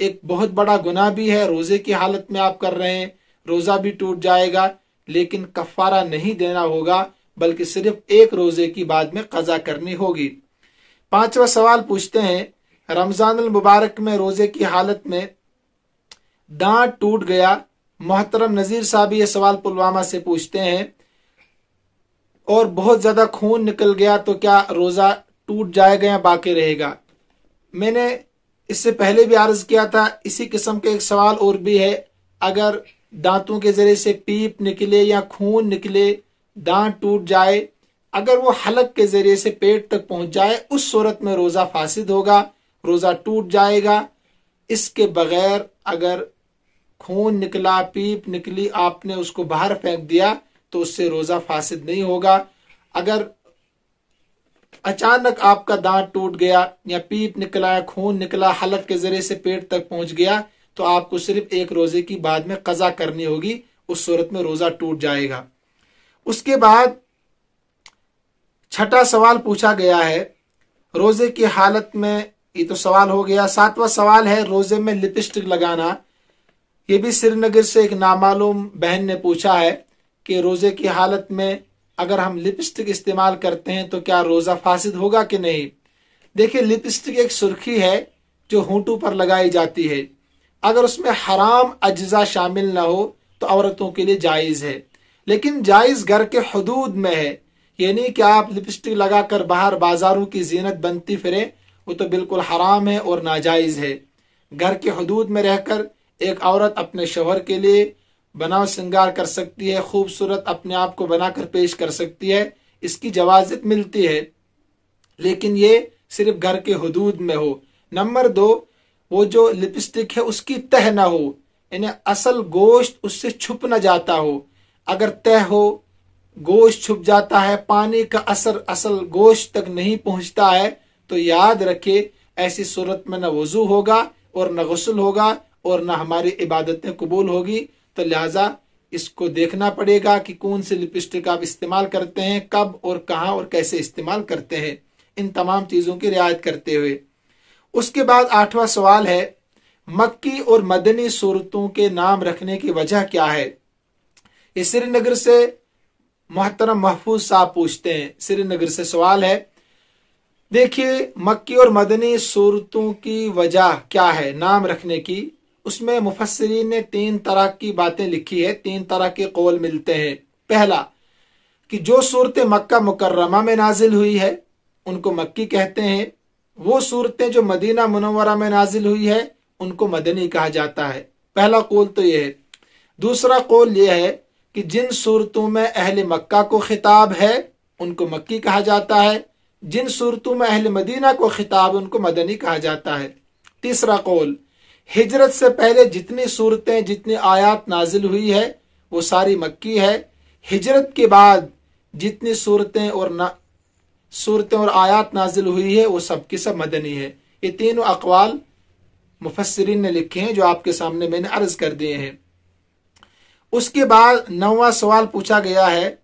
ایک بہت بڑا گناہ بھی ہے، روزے کی حالت میں آپ کر رہے ہیں، روزہ بھی ٹوٹ جائے گا، لیکن کفارہ نہیں دینا ہوگا بلکہ صرف ایک روزے کی بعد میں قضا کرنی ہوگی۔ پانچواں سوال پوچھتے ہیں، رمضان المبارک میں روزے کی حالت میں دانت ٹوٹ گیا۔ محترم نذیر صاحب یہ سوال پلوامہ سے پوچھتے ہیں، اور بہت زیادہ خون نکل گیا تو کیا روزہ ٹوٹ جائے گا یا باقی رہے گا؟ میں نے اس سے پہلے بھی عرض کیا تھا، اسی قسم کا ایک سوال اور بھی ہے، اگر دانتوں کے ذریعے سے پیپ نکلے یا خون نکلے، دانت ٹوٹ جائے، اگر وہ حلق کے ذریعے سے پیٹ تک پہنچ جائے، اس صورت میں روزہ فاسد ہوگا، روزہ ٹوٹ جائے گا۔ اس کے بغیر اگر خون نکلا، پیپ نکلی، آپ نے اس کو باہر پھینک دیا تو اس سے روزہ فاسد نہیں ہوگا۔ اگر اچانک آپ کا دانت ٹوٹ گیا یا پیپ نکلا یا خون نکلا، حلق کے ذریعے سے پیٹ تک پہنچ گیا، تو آپ کو صرف ایک روزے کی بعد میں قضا کرنی ہوگی، اس صورت میں روزہ ٹوٹ جائے گا۔ اس کے بعد چھٹا سوال پوچھا گیا ہے، روزے کی حالت میں، یہ تو سوال ہو گیا۔ ساتواں سوال ہے روزے میں لپسٹک لگانا۔ یہ بھی سری نگر سے ایک نامعلوم بہن نے پوچھا ہے کہ روزے کی حالت میں اگر ہم لپسٹک استعمال کرتے ہیں تو کیا روزہ فاسد ہوگا کہ نہیں؟ دیکھیں، لپسٹک ایک سرخی ہے جو ہونٹوں پر لگائی جاتی ہے، اگر اس میں حرام اجزاء شامل نہ ہو تو عورتوں کے لیے جائز ہے، لیکن جائز گھر کے حدود میں ہے، یہ نہیں کہ آپ لپسٹک لگا کر باہر بازاروں کی زینت بنتی پھریں، وہ تو بالکل حرام ہے اور ناجائز ہے۔ گھر کے حدود میں رہ کر ایک عورت اپنے شوہر کے لیے بناؤ سنگار کر سکتی ہے، خوبصورت اپنے آپ کو بنا کر پیش کر سکتی ہے، اس کی جوازت ملتی ہے، لیکن یہ صرف گھر کے حدود میں ہو۔ نمبر 2، وہ جو لپسٹک ہے اس کی تہ نہ ہو، یعنی اصل گوشت اس سے چھپ نہ جاتا ہو۔ اگر تہ ہو، گوشت چھپ جاتا ہے، پانی کا اثر اصل گوشت تک نہیں پہنچتا ہے، تو یاد رکھے ایسی صورت میں نہ وضو ہوگا اور نہ غسل ہوگا اور نہ ہماری عبادتیں قبول ہوگی۔ تو لہٰذا اس کو دیکھنا پڑے گا کہ کون سی لپسٹک آپ استعمال کرتے ہیں، کب اور کہاں اور کیسے استعمال کرتے ہیں، ان تمام چیزوں کی رعایت کرتے ہوئے۔ اس کے بعد 8واں سوال ہے، مکی اور مدنی صورتوں کے نام رکھنے کی وجہ کیا ہے؟ یہ سری نگر سے محترم محفوظ صاحب پوچھتے ہیں، سری نگر سے سوال ہے۔ دیکھیے، مکی اور مدنی صورتوں کی وجہ کیا ہے نام رکھنے کی؟ اس میں مفسرین نے 3 طرح کی باتیں لکھی ہے، 3 طرح کے قول ملتے ہیں۔ پہلا، کہ جو صورتیں مکہ مکرمہ میں نازل ہوئی ہے ان کو مکی کہتے ہیں، وہ صورتیں جو مدینہ منورہ میں نازل ہوئی ہے ان کو مدنی کہا جاتا ہے۔ پہلا قول تو یہ ہے۔ دوسرا قول یہ ہے کہ جن صورتوں میں اہل مکہ کو خطاب ہے ان کو مکی کہا جاتا ہے، جن صورتوں میں اہل مدینہ کو خطاب ان کو مدنی کہا جاتا ہے۔ تیسرا قول، ہجرت سے پہلے جتنی صورتیں، جتنی آیات نازل ہوئی ہے وہ ساری مکی ہے، ہجرت کے بعد جتنی صورتیں اور آیات نازل ہوئی ہے وہ سب کی سب مدنی ہے۔ یہ تینوں اقوال مفسرین نے لکھے ہیں جو آپ کے سامنے میں نے عرض کر دیے ہیں۔ اس کے بعد 9واں سوال پوچھا گیا ہے،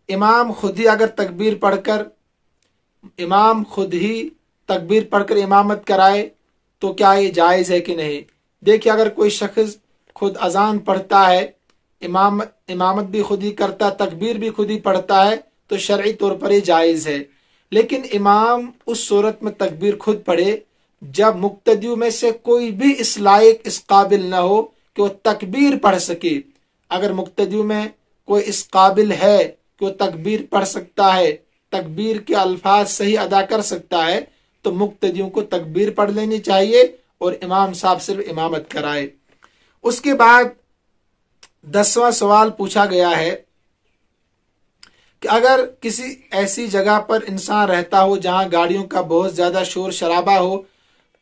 امام خود ہی تکبیر پڑھ کر امامت کرائے تو کیا یہ جائز ہے کہ نہیں؟ دیکھیے، اگر کوئی شخص خود اذان پڑھتا ہے، امامت بھی خود ہی کرتا، تکبیر بھی خود ہی پڑھتا ہے، تو شرعی طور پر یہ جائز ہے، لیکن امام اس صورت میں تکبیر خود پڑھے جب مقتدیوں میں سے کوئی بھی اس لائق، اس قابل نہ ہو کہ وہ تکبیر پڑھ سکے۔ اگر مقتدیوں میں کوئی اس قابل ہے کہ وہ تکبیر پڑھ سکتا ہے، تکبیر کے الفاظ صحیح ادا کر سکتا ہے، تو مقتدیوں کو تکبیر پڑھ لینی چاہیے اور امام صاحب صرف امامت کرائے۔ اس کے بعد 10واں سوال پوچھا گیا ہے کہ اگر کسی ایسی جگہ پر انسان رہتا ہو جہاں گاڑیوں کا بہت زیادہ شور شرابہ ہو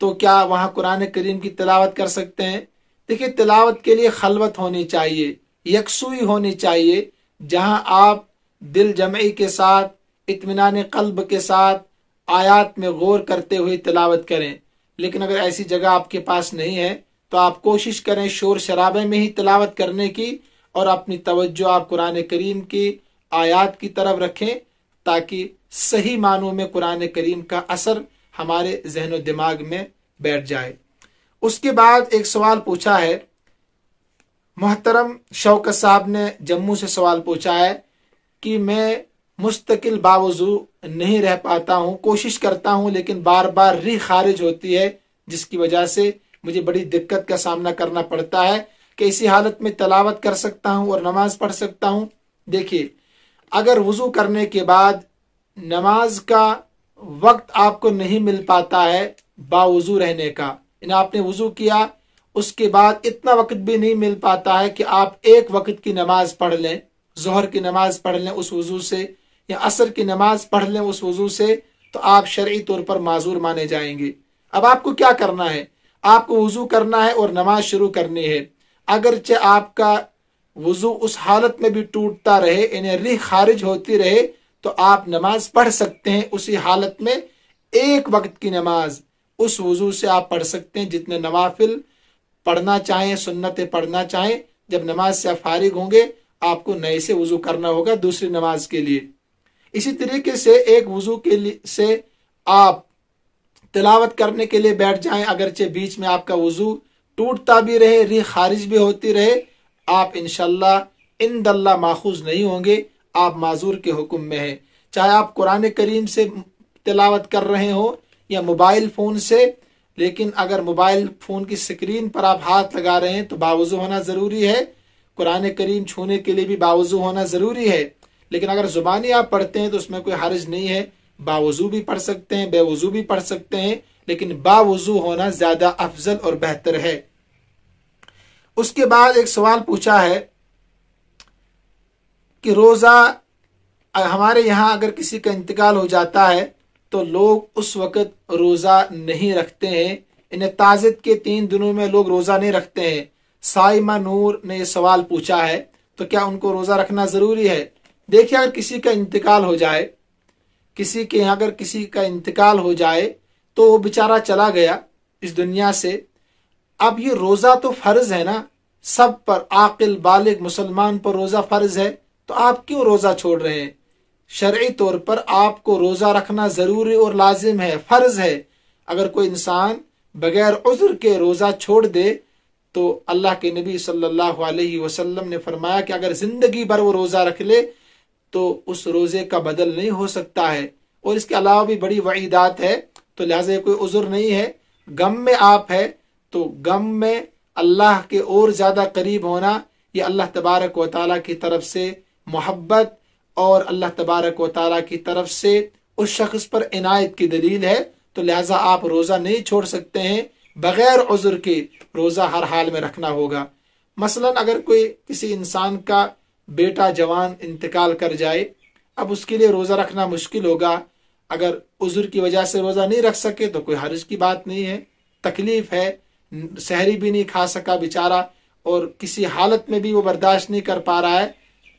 تو کیا وہاں قرآن کریم کی تلاوت کر سکتے ہیں؟ دیکھیے، تلاوت کے لیے خلوت ہونی چاہیے، یکسوئی ہونی چاہیے، جہاں آپ دل جمعی کے ساتھ، اطمینان قلب کے ساتھ آیات میں غور کرتے ہوئے تلاوت کریں۔ لیکن اگر ایسی جگہ آپ کے پاس نہیں ہے تو آپ کوشش کریں شور شرابے میں ہی تلاوت کرنے کی، اور اپنی توجہ آپ قرآن کریم کی آیات کی طرف رکھیں تاکہ صحیح معنوں میں قرآن کریم کا اثر ہمارے ذہن و دماغ میں بیٹھ جائے۔ اس کے بعد ایک سوال پوچھا ہے محترم شوکت صاحب نے جموں سے سوال پوچھا ہے کہ میں مستقل باوضو نہیں رہ پاتا ہوں، کوشش کرتا ہوں لیکن بار بار ری خارج ہوتی ہے، جس کی وجہ سے مجھے بڑی دقت کا سامنا کرنا پڑتا ہے کہ اسی حالت میں تلاوت کر سکتا ہوں اور نماز پڑھ سکتا ہوں؟ دیکھیے، اگر وضو کرنے کے بعد نماز کا وقت آپ کو نہیں مل پاتا ہے باوضو رہنے کا، یعنی آپ نے وضو کیا اس کے بعد اتنا وقت بھی نہیں مل پاتا ہے کہ آپ ایک وقت کی نماز پڑھ لیں، ظہر کی نماز پڑھ لیں اس وضو سے، یا عصر کی نماز پڑھ لیں اس وضو سے، تو آپ شرعی طور پر معذور مانے جائیں گے۔ اب آپ کو کیا کرنا ہے؟ آپ کو وضو کرنا ہے اور نماز شروع کرنی ہے۔ اگرچہ آپ کا وضو اس حالت میں بھی ٹوٹتا رہے، یعنی ریح خارج ہوتی رہے، تو آپ نماز پڑھ سکتے ہیں اسی حالت میں، ایک وقت کی نماز اس وضو سے آپ پڑھ سکتے ہیں، جتنے نوافل پڑھنا چاہیں، سنتیں پڑھنا چاہیں۔ جب نماز سے آپ فارغ ہوں گے آپ کو نئے سے وضو کرنا ہوگا دوسری نماز کے لیے۔ اسی طریقے سے ایک وضو کے لیے سے آپ تلاوت کرنے کے لیے بیٹھ جائیں، اگرچہ بیچ میں آپ کا وضو ٹوٹتا بھی رہے، ریح خارج بھی ہوتی رہے، آپ انشاءاللہ عند اللہ ماخوذ نہیں ہوں گے، آپ معذور کے حکم میں ہیں۔ چاہے آپ قرآن کریم سے تلاوت کر رہے ہوں یا موبائل فون سے، لیکن اگر موبائل فون کی سکرین پر آپ ہاتھ لگا رہے ہیں تو باوضو ہونا ضروری ہے، قرآن کریم چھونے کے لیے بھی باوضو ہونا ضروری ہے۔ لیکن اگر زبانی آپ پڑھتے ہیں تو اس میں کوئی حرج نہیں ہے، باوضو بھی پڑھ سکتے ہیں، بے وضو بھی پڑھ سکتے ہیں، لیکن باوضو ہونا زیادہ افضل اور بہتر ہے۔ اس کے بعد ایک سوال پوچھا ہے کہ روزہ ہمارے یہاں اگر کسی کا انتقال ہو جاتا ہے تو لوگ اس وقت روزہ نہیں رکھتے ہیں، انہیں تعزیت کے 3 دنوں میں لوگ روزہ نہیں رکھتے ہیں۔ سائمہ نور نے یہ سوال پوچھا ہے، تو کیا ان کو روزہ رکھنا ضروری ہے؟ دیکھیں، اگر کسی کا انتقال ہو جائے، اگر کسی کا انتقال ہو جائے تو وہ بیچارہ چلا گیا اس دنیا سے، اب یہ روزہ تو فرض ہے نا، سب پر، عاقل بالغ مسلمان پر روزہ فرض ہے، تو آپ کیوں روزہ چھوڑ رہے ہیں؟ شرعی طور پر آپ کو روزہ رکھنا ضروری اور لازم ہے، فرض ہے۔ اگر کوئی انسان بغیر عذر کے روزہ چھوڑ دے تو اللہ کے نبی صلی اللہ علیہ وسلم نے فرمایا کہ اگر زندگی بھر وہ روزہ رکھ لے تو اس روزے کا بدل نہیں ہو سکتا ہے، اور اس کے علاوہ بھی بڑی وعیدات ہے، تو لہٰذا یہ کوئی عذر نہیں ہے۔ غم میں آپ ہے تو غم میں اللہ کے اور زیادہ قریب ہونا، یہ اللہ تبارک و تعالیٰ کی طرف سے محبت اور اللہ تبارک و تعالیٰ کی طرف سے اس شخص پر عنایت کی دلیل ہے، تو لہٰذا آپ روزہ نہیں چھوڑ سکتے ہیں، بغیر عذر کے روزہ ہر حال میں رکھنا ہوگا۔ مثلا اگر کوئی کسی انسان کا بیٹا جوان انتقال کر جائے، اب اس کے لیے روزہ رکھنا مشکل ہوگا، اگر عذر کی وجہ سے روزہ نہیں رکھ سکے تو کوئی حرج کی بات نہیں ہے، تکلیف ہے، سحری بھی نہیں کھا سکا بیچارہ اور کسی حالت میں بھی وہ برداشت نہیں کر پا رہا ہے،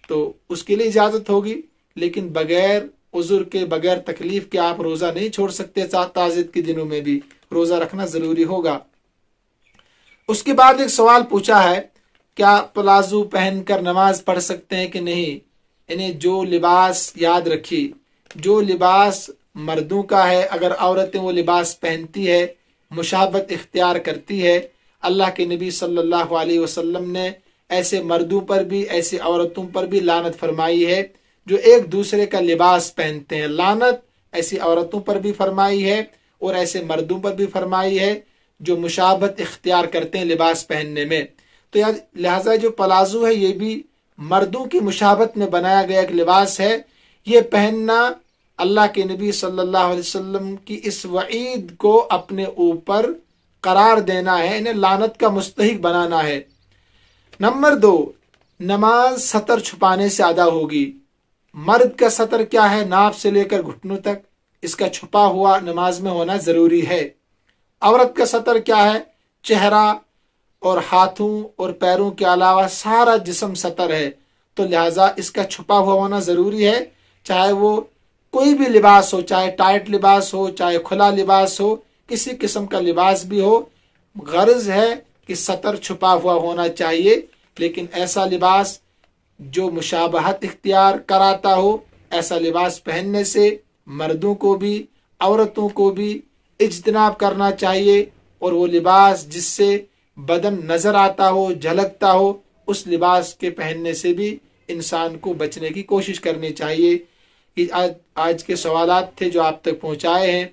تو اس کے لیے اجازت ہوگی، لیکن بغیر عذر کے، بغیر تکلیف کے آپ روزہ نہیں چھوڑ سکتے، تعزیت کے دنوں میں بھی روزہ رکھنا ضروری ہوگا۔ اس کے بعد ایک سوال پوچھا ہے، کیا پلازو پہن کر نماز پڑھ سکتے ہیں کہ نہیں؟ یعنی جو لباس، یاد رکھیے، جو لباس مردوں کا ہے، اگر عورتیں وہ لباس پہنتی ہے، مشابہت اختیار کرتی ہے، اللہ کے نبی صلی اللہ علیہ وسلم نے ایسے مردوں پر بھی، ایسے عورتوں پر بھی لعنت فرمائی ہے جو ایک دوسرے کا لباس پہنتے ہیں۔ لعنت ایسی عورتوں پر بھی فرمائی ہے اور ایسے مردوں پر بھی فرمائی ہے جو مشابہت اختیار کرتے ہیں لباس پہننے میں۔ تو لہٰذا جو پلازو ہے یہ بھی مردوں کی مشابہت میں بنایا گیا ایک لباس ہے، یہ پہننا اللہ کے نبی صلی اللہ علیہ وسلم کی اس وعید کو اپنے اوپر قرار دینا ہے، انہیں لعنت کا مستحق بنانا ہے۔ نمبر 2، نماز سطر چھپانے سے ادا ہوگی۔ مرد کا سطر کیا ہے؟ ناف سے لے کر گھٹنوں تک، اس کا چھپا ہوا نماز میں ہونا ضروری ہے۔ عورت کا سطر کیا ہے؟ چہرہ اور ہاتھوں اور پیروں کے علاوہ سارا جسم سطر ہے، تو لہٰذا اس کا چھپا ہوا ہونا ضروری ہے، چاہے وہ کوئی بھی لباس ہو، چاہے ٹائٹ لباس ہو، چاہے کھلا لباس ہو، کسی قسم کا لباس بھی ہو، غرض ہے کہ سطر چھپا ہوا ہونا چاہیے، لیکن ایسا لباس جو مشابہت اختیار کراتا ہو، ایسا لباس پہننے سے مردوں کو بھی عورتوں کو بھی اجتناب کرنا چاہیے، اور وہ لباس جس سے بدن نظر آتا ہو، جھلکتا ہو، اس لباس کے پہننے سے بھی انسان کو بچنے کی کوشش کرنی چاہیے۔ آج کے سوالات تھے جو آپ تک پہنچائے ہیں۔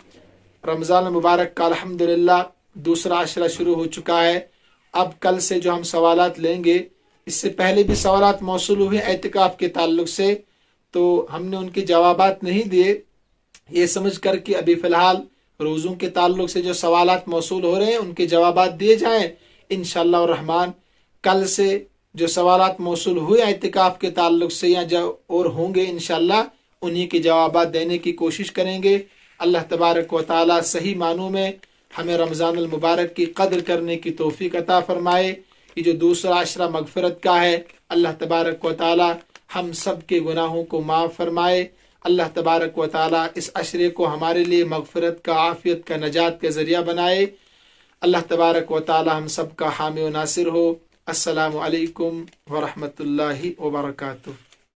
رمضان المبارک کا الحمدللہ دوسرا عشرہ شروع ہو چکا ہے۔ اب کل سے جو ہم سوالات لیں گے، اس سے پہلے بھی سوالات موصول ہوئے اعتکاف کے تعلق سے، تو ہم نے ان کے جوابات نہیں دیے، یہ سمجھ کر کہ ابھی فی الحال روزوں کے تعلق سے جو سوالات موصول ہو رہے ہیں ان کے جوابات دیے جائیں۔ انشاءاللہ الرحمن کل سے جو سوالات موصول ہوئے اعتکاف کے تعلق سے یا جو اور ہوں گے انشاءاللہ انہی کے جوابات دینے کی کوشش کریں گے۔ اللہ تبارک و تعالی صحیح معنوں میں ہمیں رمضان المبارک کی قدر کرنے کی توفیق عطا فرمائے۔ یہ جو دوسرا عشرہ مغفرت کا ہے، اللہ تبارک و تعالی ہم سب کے گناہوں کو معاف فرمائے۔ اللہ تبارک و تعالی اس عشرے کو ہمارے لیے مغفرت کا، عافیت کا، نجات کا ذریعہ بنائے۔ اللہ تبارک و تعالی ہم سب کا حامی و ناصر ہو۔ السلام علیکم ورحمۃ اللہ وبرکاتہ۔